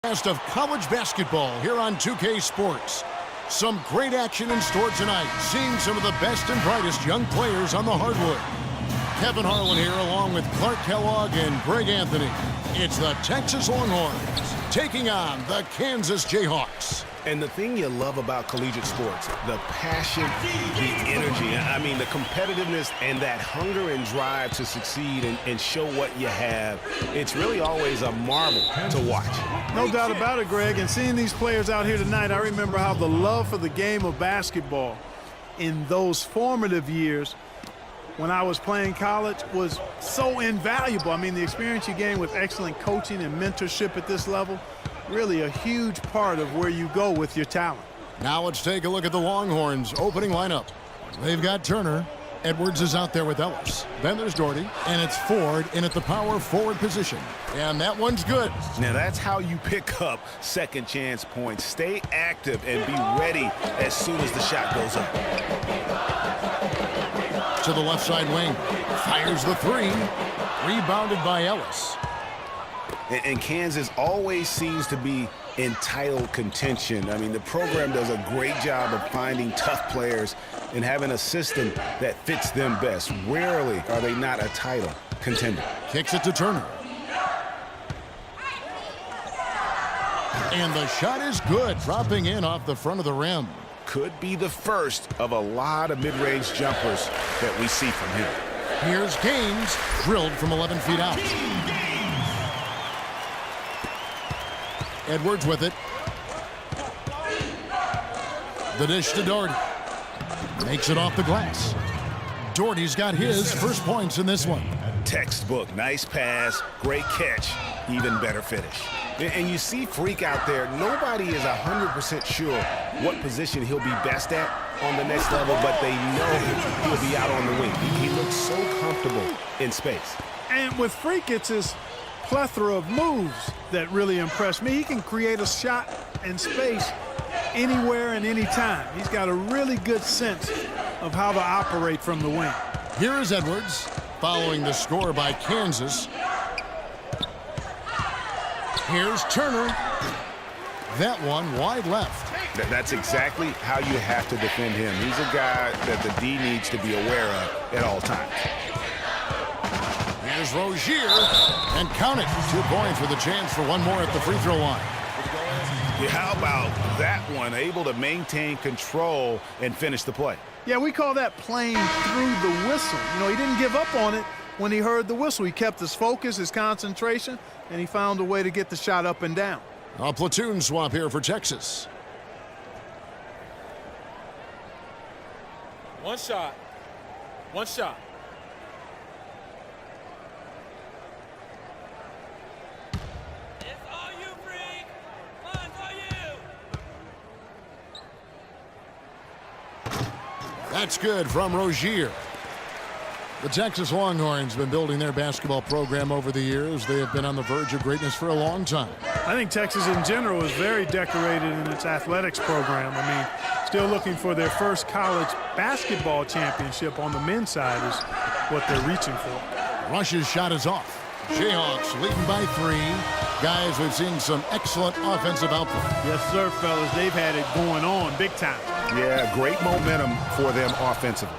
Best of college basketball here on 2K Sports. Some great action in store tonight, seeing some of the best and brightest young players on the hardwood. Kevin Harlan here along with Clark Kellogg and Greg Anthony. It's the Texas Longhorns taking on the Kansas Jayhawks. And the thing you love about collegiate sports, the passion, the energy, I mean the competitiveness and that hunger and drive to succeed and show what you have, it's really always a marvel to watch. No doubt about it, Greg. And seeing these players out here tonight, I remember how the love for the game of basketball in those formative years when I was playing college was so invaluable. I mean, the experience you gain with excellent coaching and mentorship at this level, really a huge part of where you go with your talent. Now let's take a look at the Longhorns' opening lineup. They've got Turner. Edwards is out there with Ellis. Then there's Doherty, and it's Ford in at the power forward position. And that one's good. Now that's how you pick up second chance points. Stay active and be ready as soon as the shot goes up. To the left side wing. Fires the three. Rebounded by Ellis. And Kansas always seems to be in title contention. I mean, the program does a great job of finding tough players and having a system that fits them best. Rarely are they not a title contender. Kicks it to Turner. And the shot is good, dropping in off the front of the rim. Could be the first of a lot of mid-range jumpers that we see from him. Here's Gaines, drilled from 11 feet out. Edwards with it. The dish to Doherty. Makes it off the glass. Doherty's got his first points in this one. Textbook, nice pass, great catch, even better finish. And you see Freak out there, nobody is 100% sure what position he'll be best at on the next level, but they know he'll be out on the wing. He looks so comfortable in space. And with Freak, it's his plethora of moves that really impressed me. He can create a shot in space anywhere and anytime. He's got a really good sense of how to operate from the wing. Here is Edwards, following the score by Kansas. Here's Turner. That one wide left. That's exactly how you have to defend him. He's a guy that the D needs to be aware of at all times. Here's Rozier, and count it. 2 points with a chance for one more at the free throw line. Yeah, how about that one? Able to maintain control and finish the play. Yeah, we call that playing through the whistle. You know, he didn't give up on it when he heard the whistle. He kept his focus, his concentration, and he found a way to get the shot up and down. A platoon swap here for Texas. One shot. One shot. That's good from Rozier. The Texas Longhorns have been building their basketball program over the years. They have been on the verge of greatness for a long time. I think Texas in general is very decorated in its athletics program. I mean, still looking for their first college basketball championship on the men's side is what they're reaching for. Rush's shot is off. Jayhawks leading by 3. Guys, we've seen some excellent offensive output. Yes, sir, fellas. They've had it going on big time. Yeah, great momentum for them offensively.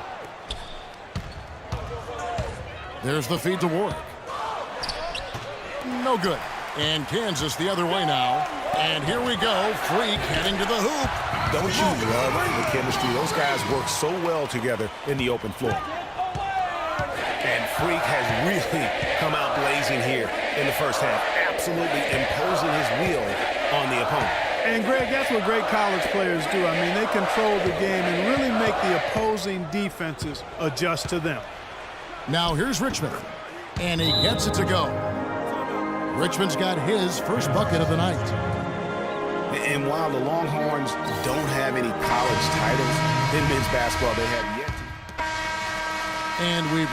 There's the feed to Warwick. No good. And Kansas the other way now. And here we go. Freak heading to the hoop. Don't you love the chemistry? Those guys work so well together in the open floor. And Freak has really come out blazing here in the first half. Absolutely imposing his will on the opponent. And, Greg, that's what great college players do. I mean, they control the game and really make the opposing defenses adjust to them. Now here's Richmond, and he gets it to go. Richmond's got his first bucket of the night. And while the Longhorns don't have any college titles in men's basketball, they have yet to. And we've...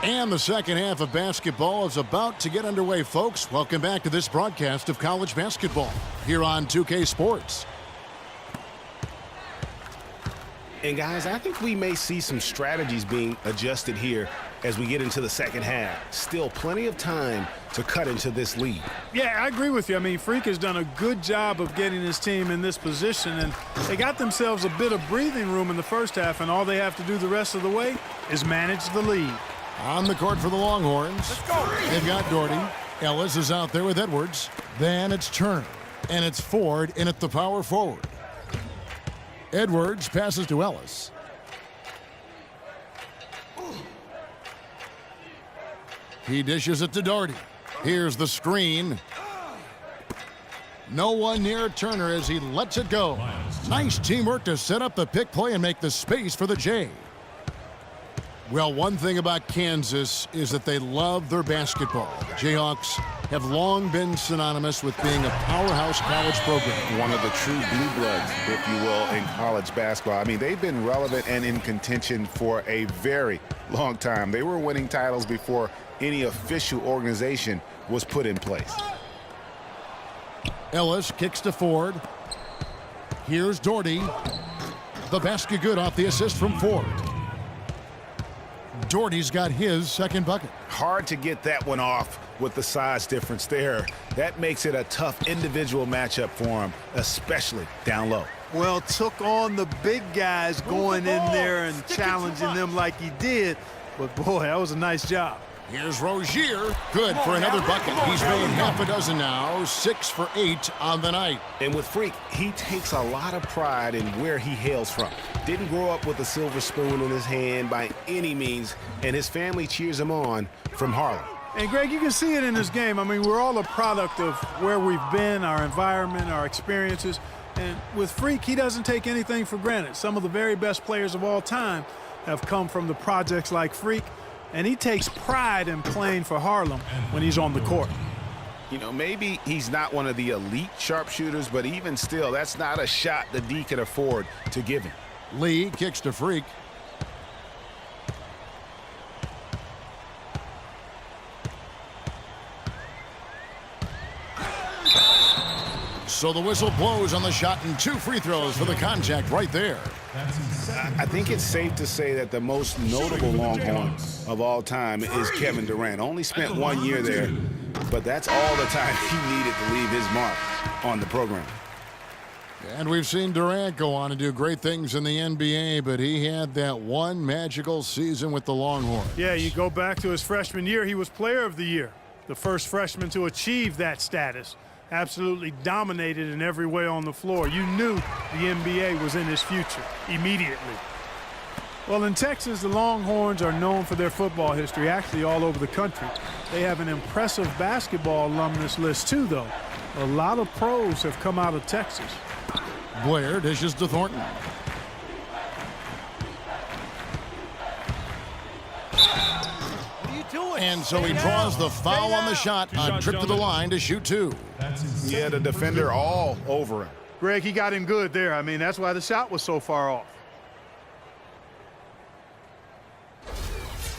And And the second half of basketball is about to get underway, folks. Welcome back to this broadcast of college basketball here on 2K Sports. And guys, I think we may see some strategies being adjusted here as we get into the second half. Still plenty of time to cut into this lead. Yeah, I agree with you. I mean, Freak has done a good job of getting his team in this position, and they got themselves a bit of breathing room in the first half, and all they have to do the rest of the way is manage the lead. On the court for the Longhorns. They've got Doherty. Ellis is out there with Edwards. Then it's Turner, and it's Ford in at the power forward. Edwards passes to Ellis. He dishes it to Doherty. Here's the screen. No one near Turner as he lets it go. Nice teamwork to set up the pick play and make the space for the J. Well, one thing about Kansas is that they love their basketball. Jayhawks have long been synonymous with being a powerhouse college program. One of the true blue bloods, if you will, in college basketball. I mean, they've been relevant and in contention for a very long time. They were winning titles before any official organization was put in place. Ellis kicks to Ford. Here's Doherty. The basket good off the assist from Ford. Doherty's got his second bucket. Hard to get that one off with the size difference there. That makes it a tough individual matchup for him, especially down low. Well, took on the big guys going in there and challenging them like he did. But, boy, that was a nice job. Here's Rozier. Good for another bucket. He's made half a dozen now, 6 for 8 on the night. And with Freak, he takes a lot of pride in where he hails from. Didn't grow up with a silver spoon in his hand by any means, and his family cheers him on from Harlem. And, Greg, you can see it in this game. I mean, we're all a product of where we've been, our environment, our experiences. And with Freak, he doesn't take anything for granted. Some of the very best players of all time have come from the projects like Freak. And he takes pride in playing for Harlem when he's on the court. You know, maybe he's not one of the elite sharpshooters, but even still, that's not a shot the D can afford to give him. Lee kicks to Freak. So the whistle blows on the shot and 2 free throws for the contact right there. I think it's safe to say that the most notable Longhorn of all time is Kevin Durant. Only spent 1 year there, but that's all the time he needed to leave his mark on the program. And we've seen Durant go on and do great things in the NBA, but he had that one magical season with the Longhorns. Yeah, you go back to his freshman year, he was player of the year. The first freshman to achieve that status. Absolutely dominated in every way on the floor. You knew the NBA was in his future immediately. Well, in Texas, the Longhorns are known for their football history, actually all over the country. They have an impressive basketball alumnus list, too, though. A lot of pros have come out of Texas. Blair dishes to Thornton. And so he draws the foul on the shot on trip to the line to shoot 2. Yeah, the defender all over him. Greg, he got him good there. I mean, that's why the shot was so far off.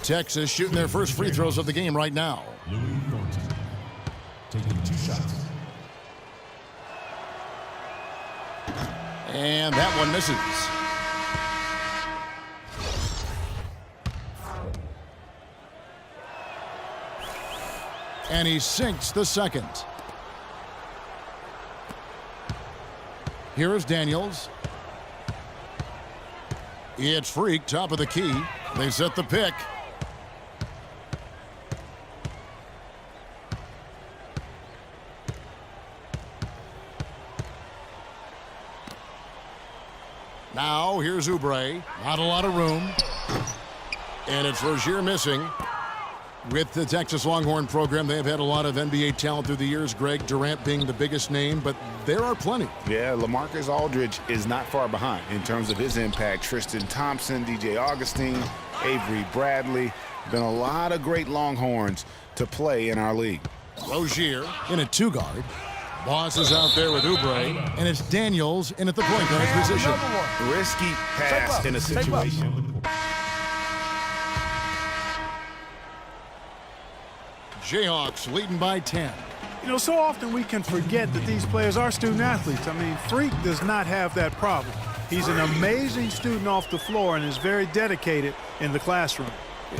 Texas shooting their first free throws of the game right now. Louis Thornton taking 2 shots. And that one misses. And he sinks the second. Here is Daniels. It's Freak, top of the key. They set the pick. Now here's Oubre. Not a lot of room. And it's Rozier missing. With the Texas Longhorn program, they have had a lot of NBA talent through the years, Greg, Durant being the biggest name, but there are plenty. Yeah, LaMarcus Aldridge is not far behind in terms of his impact. Tristan Thompson, DJ Augustine, Avery Bradley. Been a lot of great Longhorns to play in our league. Rozier in a 2-guard. Boss is out there with Oubre, and it's Daniels in at the point guard position. Risky pass in a situation. Jayhawks leading by 10. You know, so often we can forget that these players are student athletes. I mean, Freak does not have that problem. He's an amazing student off the floor and is very dedicated in the classroom.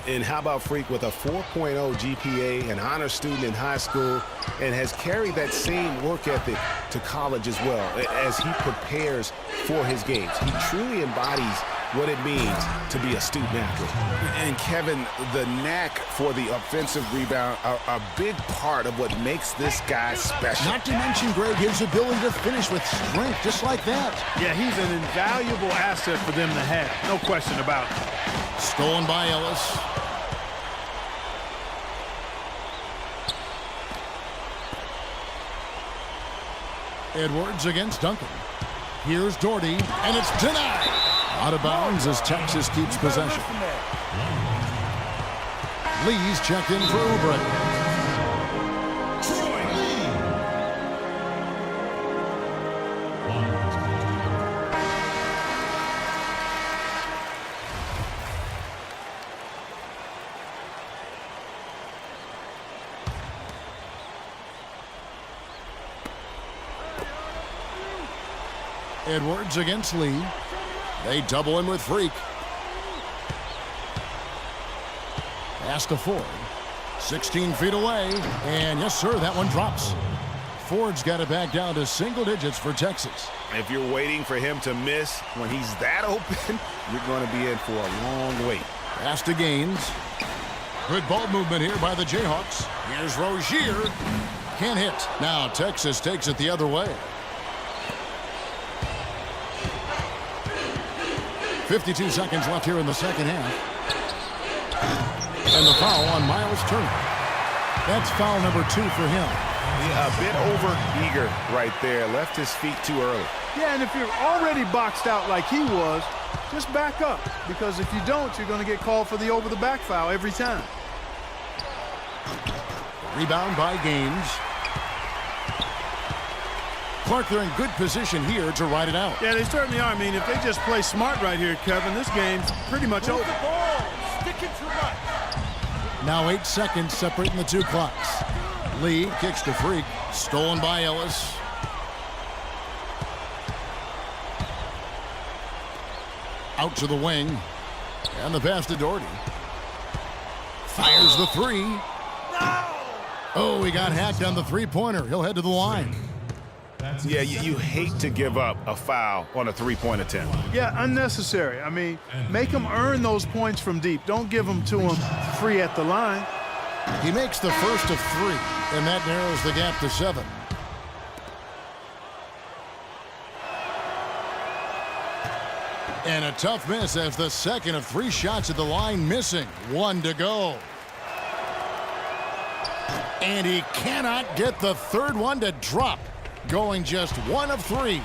And how about Freak with a 4.0 GPA, an honor student in high school, and has carried that same work ethic to college as well as he prepares for his games. He truly embodies what it means to be a student athlete. And Kevin, the knack for the offensive rebound are a big part of what makes this guy special. Not to mention, Greg, his ability to finish with strength just like that. Yeah, he's an invaluable asset for them to have. No question about it. Stolen by Ellis. Edwards against Duncan. Here's Doherty, and it's denied. Out of bounds as Texas keeps possession. Lee's checked in for Oubre. Edwards against Lee. They double him with Freak. Pass to Ford. 16 feet away. And yes, sir, that one drops. Ford's got it back down to single digits for Texas. If you're waiting for him to miss when he's that open, you're going to be in for a long wait. Pass to Gaines. Good ball movement here by the Jayhawks. Here's Rozier. Can't hit. Now Texas takes it the other way. 52 seconds left here in the second half. And the foul on Miles Turner. That's foul number 2 for him. Yeah, a bit over-eager right there. Left his feet too early. Yeah, and if you're already boxed out like he was, just back up. Because if you don't, you're going to get called for the over-the-back foul every time. Rebound by Gaines. Clark, they're in good position here to ride it out. Yeah, they certainly are. I mean, if they just play smart right here, Kevin, this game's pretty much over. Now 8 seconds separating the two clocks. Lee kicks to Freak. Stolen by Ellis. Out to the wing. And the pass to Doherty. Fires the three. Oh, he got hacked on the three-pointer. He'll head to the line. Yeah, you hate to give up a foul on a three-point attempt. Yeah, unnecessary. I mean, make them earn those points from deep. Don't give them to him free at the line. He makes the first of 3, and that narrows the gap to 7. And a tough miss as the second of 3 shots at the line missing. 1 to go. And he cannot get the third one to drop. Going just 1 of 3.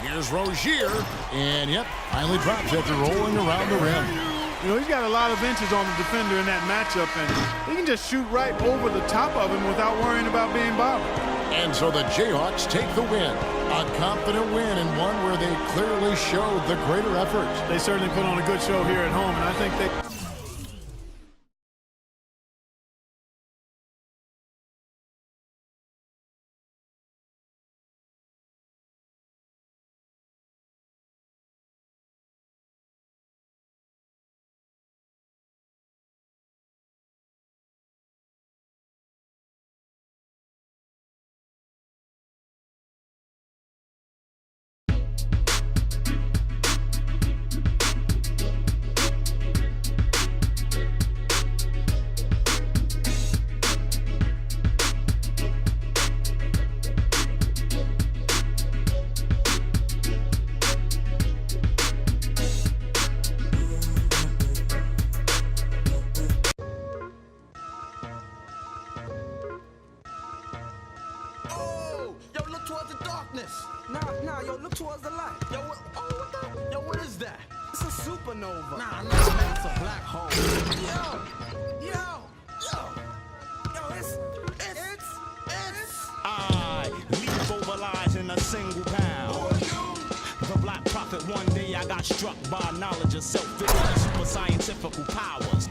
Here's Rozier. And, yep, finally drops after rolling around the rim. You know, he's got a lot of inches on the defender in that matchup, and he can just shoot right over the top of him without worrying about being bothered. And so the Jayhawks take the win. A confident win, and one where they clearly showed the greater effort. They certainly put on a good show here at home, and I think they... Nah, yo, look towards the light. Yo, what the? Yo, what is that? It's a supernova. Nah, man, it's a black hole. Yo, it's. I leap over lies in a single pound. The black prophet, one day I got struck by knowledge of self-vigilance, super scientific powers.